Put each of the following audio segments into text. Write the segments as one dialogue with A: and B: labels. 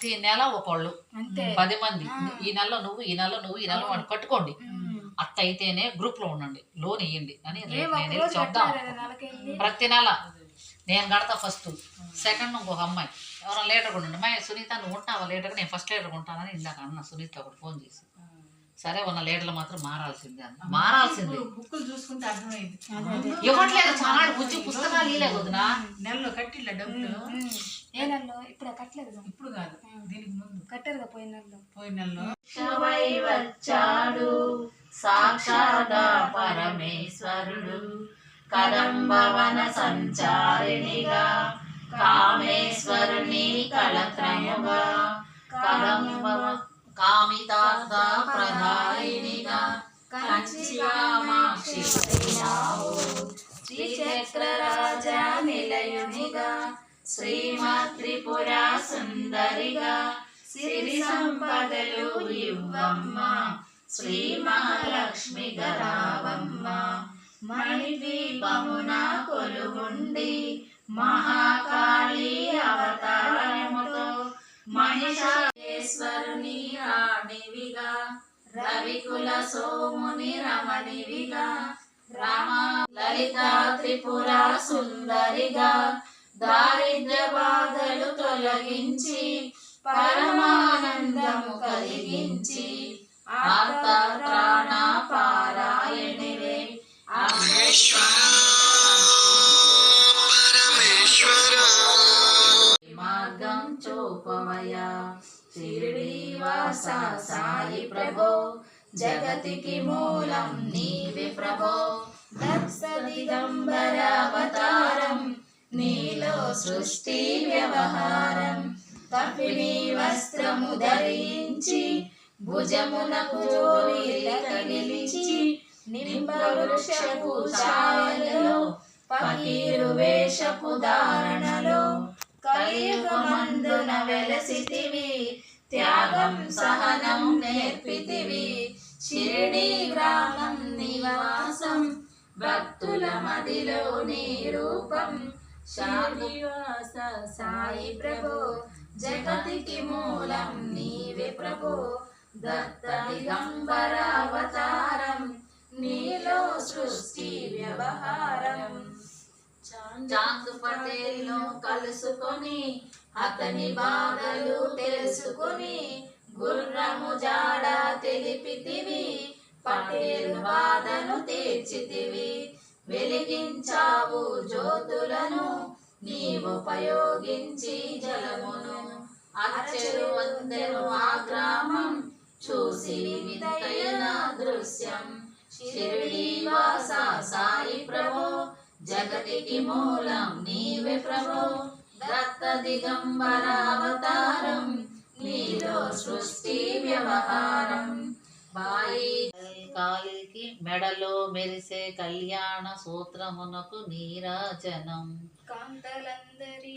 A: ప్రతి నెల ఒకళ్ళు 10 మంది ఈ నెలలో నువ్వు ఈ నెలలో నువ్వు ఈ నెలలో వాడు కట్టుకోండి. అట్ట అయితేనే గ్రూప్ లో ఉండండి, లోన్ ఇవ్వండి అని నేను చెప్తాం. ప్రతి నెల నేను కడతా. ఫస్ట్ సెకండ్ ఇంకొక అమ్మాయి ఎవరైనా లీటర్ ఉండండి. అమ్మాయి సునీత నువ్వు ఉంటావా లీటర్, నేను ఫస్ట్ లీటర్ ఉంటానని ఇందాక అన్న సునీత ఒకటి ఫోన్ చేసి. సరే ఉన్న లీటర్లు మాత్రం మారాల్సిందే అన్న, మారాల్సిందే.
B: బుక్కులు చూసుకుంటే అర్థమైంది.
A: ఇవ్వట్లేదు, చాలా వచ్చి పుస్తకాలు ఇవ్వలేదు వదినా.
B: నెలలో కట్టిల్ల డబ్బులు.
C: ఏ నెలలో? ఇప్పుడు కట్టలేదు.
B: ఇప్పుడు కాదు, దీనికి ముందు
C: కట్టారుగా పోయిన నెలలో.
B: పోయిన నెలలో
A: వచ్చాడు సాక్షాత్ పరమేశ్వరుడు, కదంబవన సంచారిణిగా కామేశ్వరుని కళత్రముగా కామితార్థ ప్రదాయినిగా కంచికామాక్షి శ్రీచక్రరాజా నిలయునిగా శ్రీమత్రిపుర సుందరిగా సిరి సంపదలు ఇవ్వమ్మ శ్రీ మహాలక్ష్మి గరావమ్మ. మణిద్వీపమున కొలువుండి మహాకాళి అవతారముతో మహిషాసురుని రాణివిగా రవికుల సోముని రమణివిగా రామ లలిత త్రిపుర సుందరిగా దారిద్ర్య బాధలు తొలగించి పరమానందము కలిగించి ఆర్త త్రాణ పారాయణివే మార్గం చూపవయా షిరిడీవాస సాయి ప్రభో, జగతికి మూలం నీవే ప్రభో. దక్ష దిగంబర అవతారం నీలో సృష్టి వ్యవహారం, తపిని వస్త్రము ధరించి భుజమునకు జోలిలిచి నింబ వృక్షపు ఛాయలో ఫకీరు వేషపు ధారణలో కలియుగమందున వెలసితివి, త్యాగం సహనం నేర్పితివి. షిరిడీ గ్రామం నివాసం భక్తుల మదిలో నీ రూపం. శ్రీనివాస సాయి ప్రభో, జగతికి మూలం నీవే ప్రభో. దత్త దిగంబర అవతారం నీలో సృష్టి వ్యవహారం. చాంద్ పటేల్ను కలుసుకొని అతని బాధలు తెలుసుకొని గుర్రము జాడ తెలిపితివి, పటేలు బాధను తీర్చితివి. వెలిగించావు జ్యోతులను నీవుపయోగించి జలమును, అచ్చరు అందెను ఆ గ్రామం చూసి వింతైన దృశ్యం. షిరిడీవాస సాయి ప్రభో, జగతికి మూలం నీవే ప్రభో. దత్త దిగంబర అవతారం నీలో సృష్టి వ్యవహారం. బాయి కాలికి మెడలో మెరిసే కళ్యాణ సూత్రమునకు నీరాజనం.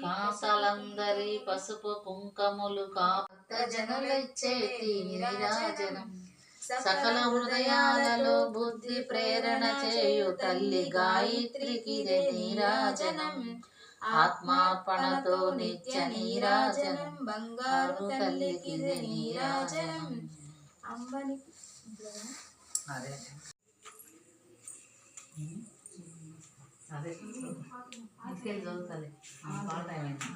A: కాంతలందరి పసుపు కుంకములు భక్త జనులిచ్చేటి నీరాజనం. సకల హృదయాలలో బుద్ధి ప్రేరణ చేయు తల్లి గాయత్రికి నీరాజనం. ఆత్మార్పణతో నిత్య నీరాజనం, బంగారు తల్లికి నీరాజనం. అంబని అదే చదువుతుంది పాట అయిపోయింది.